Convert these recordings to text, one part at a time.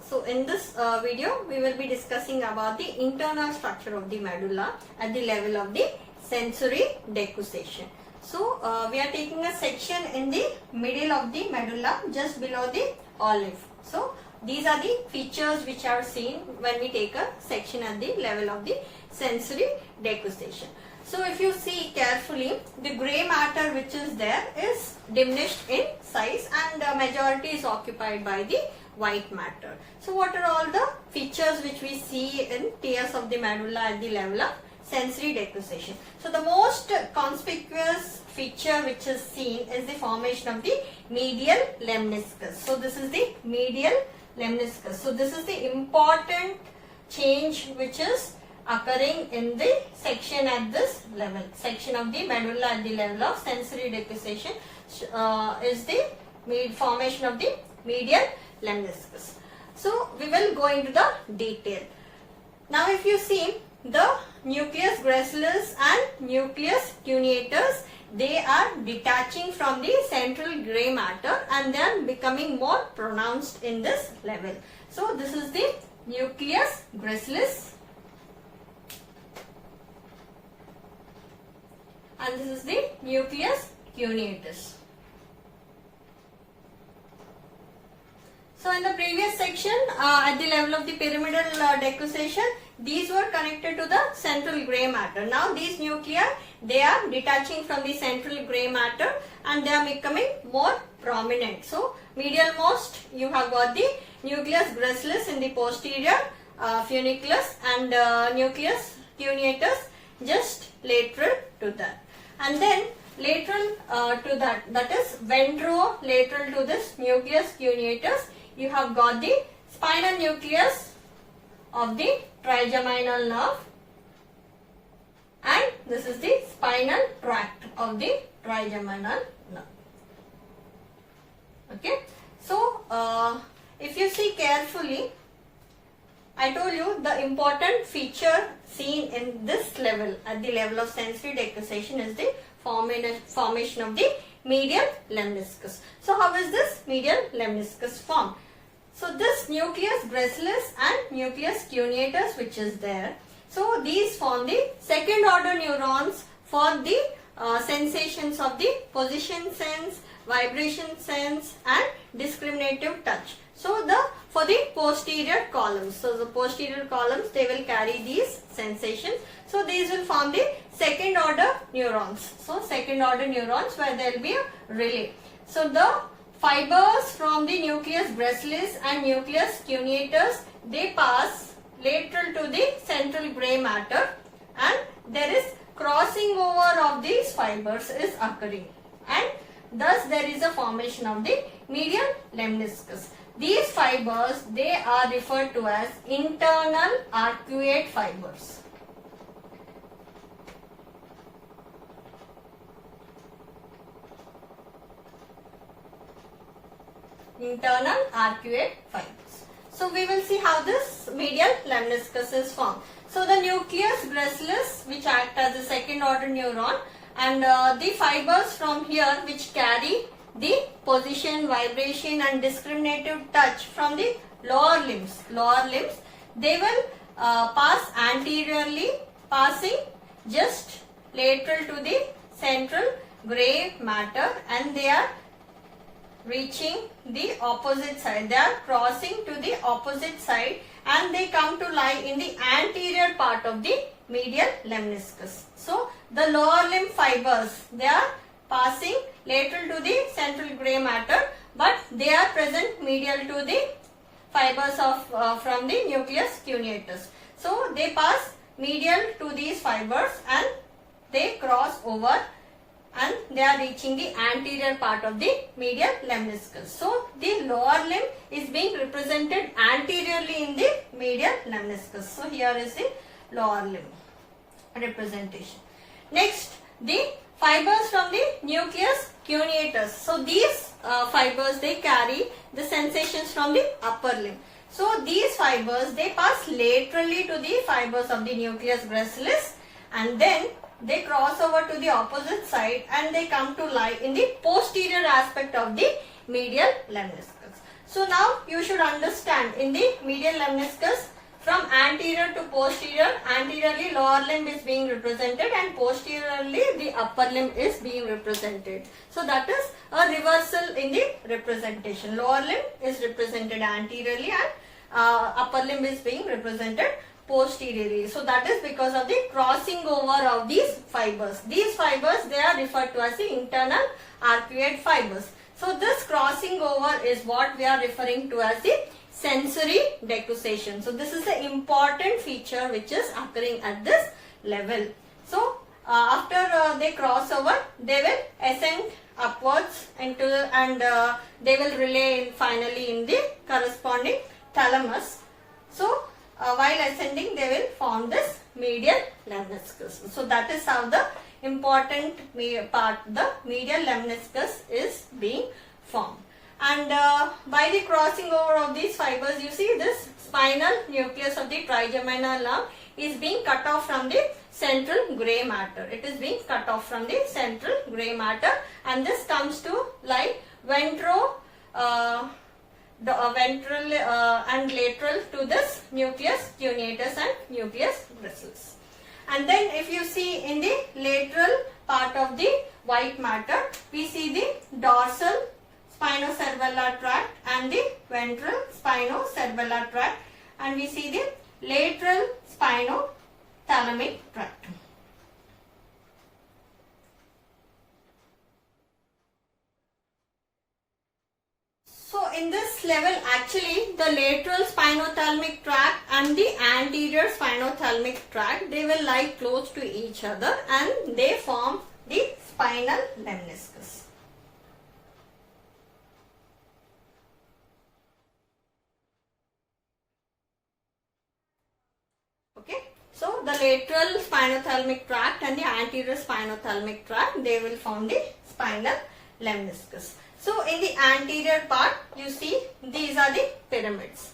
So in this video we will be discussing about the internal structure of the medulla at the level of the sensory decussation. So we are taking a section in the middle of the medulla just below the olive. So these are the features which are seen when we take a section at the level of the sensory decussation. So if you see carefully, the grey matter which is there is diminished in size and the majority is occupied by the white matter. So what are all the features which we see in tiers of the medulla at the level of sensory decussation? So the most conspicuous feature which is seen is the formation of the medial lemniscus. So this is the medial lemniscus. So this is the important change which is occurring in the section at this level. Section of the medulla at the level of sensory decussation is the formation of the medial lemniscus. So we will go into the detail. Now if you see the nucleus gracilis and nucleus cuneatus, they are detaching from the central grey matter and they are becoming more pronounced in this level. So this is the nucleus gracilis and this is the nucleus cuneatus. So in the previous section at the level of the pyramidal decussation, these were connected to the central grey matter. Now these nuclei, they are detaching from the central grey matter and they are becoming more prominent. So medial most you have got the nucleus gracilis in the posterior funiculus and nucleus cuneatus just lateral to that. And then lateral to that is ventrolateral to this nucleus cuneatus, you have got the spinal nucleus of the trigeminal nerve and this is the spinal tract of the trigeminal nerve. Okay. So if you see carefully, I told you the important feature seen in this level at the level of sensory decussation is the formation of the medial lemniscus. So how is this medial lemniscus formed? So this nucleus gracilis and nucleus cuneatus which is there, so these form the second order neurons for the sensations of the position sense, vibration sense and discriminative touch. So for the posterior columns, so the posterior columns, they will carry these sensations. So these will form the second order neurons. So second order neurons where there will be a relay. So the fibers from the nucleus gracilis and nucleus cuneatus, they pass lateral to the central grey matter and there is crossing over of these fibers is occurring and thus there is a formation of the medial lemniscus. These fibers, they are referred to as internal arcuate fibers. Internal arcuate fibers. So we will see how this medial lemniscus is formed. So the nucleus gracilis which act as a second order neuron and the fibers from here which carry the position, vibration and discriminative touch from the lower limbs, they will pass anteriorly, passing just lateral to the central grey matter and they are reaching the opposite side. They are crossing to the opposite side and they come to lie in the anterior part of the medial lemniscus. So the lower limb fibers, they are passing lateral to the central grey matter but they are present medial to the fibers of from the nucleus cuneatus. So they pass medial to these fibers and they cross over and they are reaching the anterior part of the medial lemniscus. So the lower limb is being represented anteriorly in the medial lemniscus. So here is the lower limb representation. Next, the fibers from the nucleus cuneatus. So these fibers, they carry the sensations from the upper limb. So these fibers, they pass laterally to the fibers of the nucleus gracilis and then they cross over to the opposite side and they come to lie in the posterior aspect of the medial lemniscus. So now you should understand in the medial lemniscus, from anterior to posterior, anteriorly lower limb is being represented and posteriorly the upper limb is being represented. So that is a reversal in the representation. Lower limb is represented anteriorly and upper limb is being represented posteriorly. So that is because of the crossing over of these fibers. These fibers, they are referred to as the internal arcuate fibers. So this crossing over is what we are referring to as the sensory decussation. So this is the important feature which is occurring at this level. So after they cross over, they will ascend upwards into and they will relay finally in the corresponding thalamus. So while ascending, they will form this medial lemniscus. So that is how the important part, the medial lemniscus, is being formed. And by the crossing over of these fibers, you see this spinal nucleus of the trigeminal nerve is being cut off from the central grey matter. It is being cut off from the central grey matter, and this comes to lie ventral and lateral to this nucleus cuneatus and nucleus gracillus. And then if you see in the lateral part of the white matter, we see the dorsal spinocerebellar tract and the ventral spinocerebellar tract, and we see the lateral spinothalamic tract. So in this level, actually the lateral spinothalamic tract and the anterior spinothalamic tract, they will lie close to each other and they form the spinal lemniscus. Okay, so the lateral spinothalamic tract and the anterior spinothalamic tract, they will form the spinal lemniscus. So in the anterior part, you see these are the pyramids.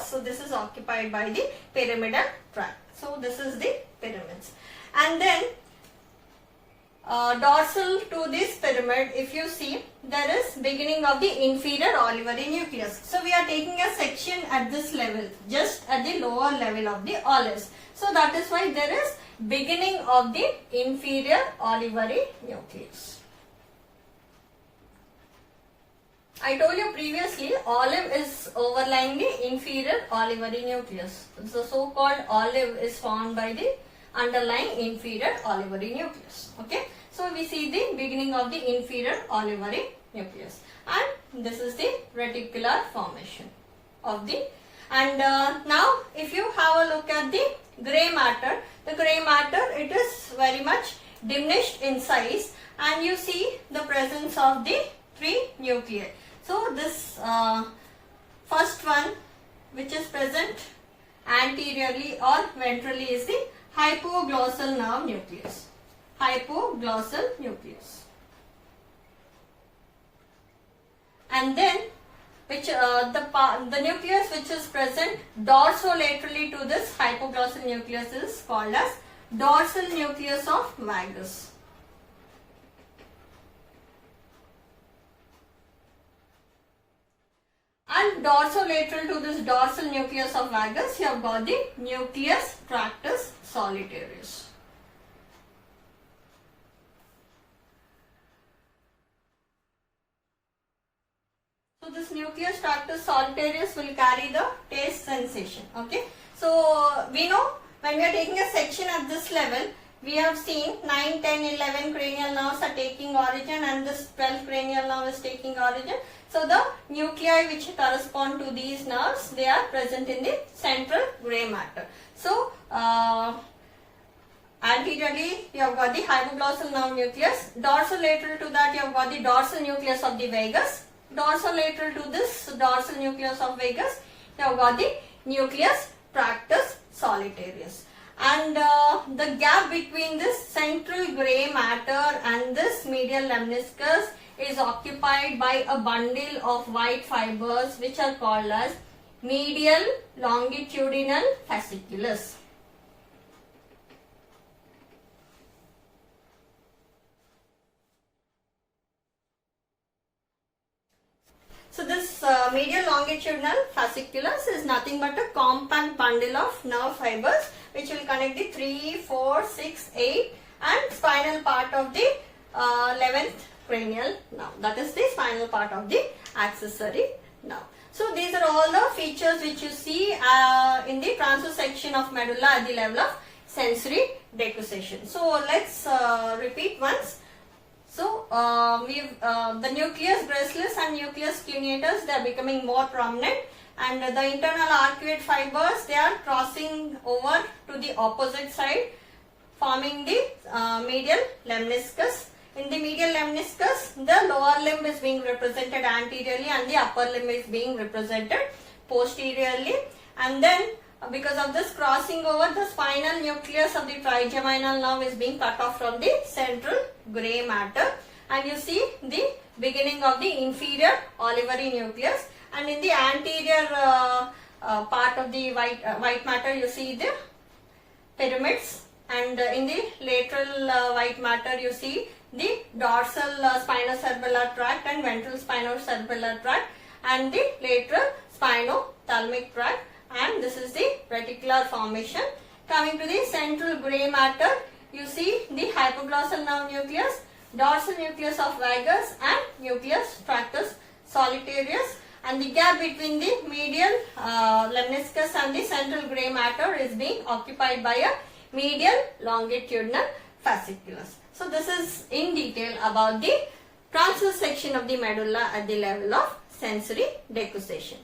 So this is occupied by the pyramidal tract. So this is the pyramids. And then dorsal to this pyramid, if you see, there is beginning of the inferior olivary nucleus. So we are taking a section at this level, just at the lower level of the olives. So that is why there is beginning of the inferior olivary nucleus. I told you previously, olive is overlying the inferior olivary nucleus. The so-called olive is formed by the underlying inferior olivary nucleus. Okay, so we see the beginning of the inferior olivary nucleus, and this is the reticular formation of the. And now, if you have a look at the grey matter, it is very much diminished in size, and you see the presence of the 3 nuclei. So this first one, which is present anteriorly or ventrally, is the hypoglossal nerve nucleus. Hypoglossal nucleus. And then which the nucleus which is present dorsolaterally to this hypoglossal nucleus is called as dorsal nucleus of vagus. And dorsolateral to this dorsal nucleus of vagus, you have got the nucleus tractus solitarius. So this nucleus tractus solitarius will carry the taste sensation. Okay. So we know when we are taking a section at this level, we have seen 9, 10, 11 cranial nerves are taking origin, and this 12th cranial nerve is taking origin. So the nuclei which correspond to these nerves, they are present in the central grey matter. So anteriorly you have got the hypoglossal nerve nucleus. Dorsolateral to that you have got the dorsal nucleus of the vagus. Dorsolateral to this dorsal nucleus of vagus, you have got the nucleus tractus solitarius. And the gap between this central grey matter and this medial lemniscus is occupied by a bundle of white fibers which are called as medial longitudinal fasciculus. So this medial longitudinal fasciculus is nothing but a compact bundle of nerve fibers which will connect the 3, 4, 6, 8 and spinal part of the 11th cranial nerve. That is the spinal part of the accessory nerve. So these are all the features which you see in the transverse section of medulla at the level of sensory decussation. So let's repeat once. So the nucleus gracilis and nucleus cuneatus, they are becoming more prominent, and the internal arcuate fibers, they are crossing over to the opposite side, forming the medial lemniscus. In the medial lemniscus, the lower limb is being represented anteriorly and the upper limb is being represented posteriorly. And then because of this crossing over, the spinal nucleus of the trigeminal nerve is being cut off from the central grey matter, and you see the beginning of the inferior olivary nucleus, and in the anterior part of the white matter you see the pyramids, and in the lateral white matter you see the dorsal spinocerebellar tract and ventral spinocerebellar tract and the lateral spinothalamic tract, and this is the reticular formation. Coming to the central grey matter, you see the hypoglossal nerve nucleus, dorsal nucleus of vagus and nucleus tractus solitarius, and the gap between the medial lemniscus and the central grey matter is being occupied by a medial longitudinal fasciculus. So this is in detail about the transverse section of the medulla at the level of sensory decussation.